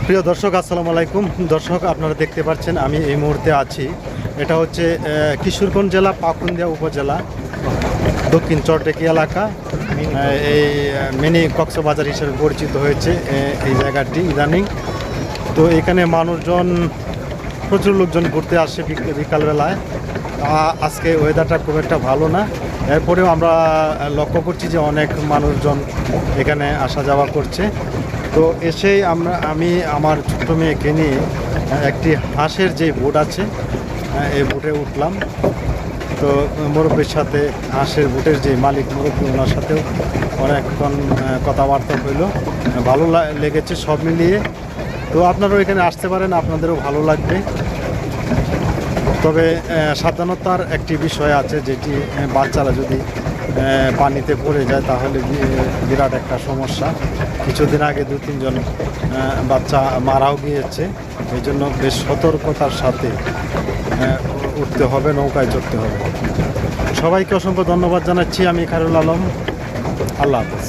প্রিয় দর্শক, আসসালামু আলাইকুম। দর্শক, আপনারা দেখতে পাচ্ছেন আমি এই মুহূর্তে আছি, এটা হচ্ছে কিশোরগঞ্জ জেলা পাকুন্দিয়া উপজেলা দক্ষিণ চরটেকি এলাকা। এই মিনি কক্সবাজার হিসেবে পরিচিত হয়েছে এই জায়গাটি ইদানিং। তো এখানে মানুষজন, প্রচুর লোকজন ঘুরতে আসে বিকালবেলায়। আজকে ওয়েদারটা খুব একটা ভালো না, এরপরেও আমরা লক্ষ্য করছি যে অনেক মানুষজন এখানে আসা যাওয়া করছে। তো এসেই আমি আমার ছোট্ট মেয়েকে নিয়ে একটি হাঁসের যে বোট আছে এই বোটে উঠলাম। তো মুরব্বীর সাথে, হাঁসের বোটের যে মালিক মুরব্বী, ওনার সাথেও অনেকক্ষণ কথাবার্তা হইল, ভালো লেগেছে সব মিলিয়ে। তো আপনারাও এখানে আসতে পারেন, আপনাদেরও ভালো লাগবে। তবে সাবধানতার একটি বিষয় আছে, যেটি বাচ্চারা যদি পানিতে পড়ে যায় তাহলে বিরাট একটা সমস্যা। কিছুদিন আগে 2-3 জন বাচ্চা মারাও গিয়েছে। এই জন্য বেশ সতর্কতার সাথে উঠতে হবে, নৌকায় চড়তে হবে। সবাইকে অসংখ্য ধন্যবাদ জানাচ্ছি। আমি খায়রুল আলম। আল্লাহ হাফেজ।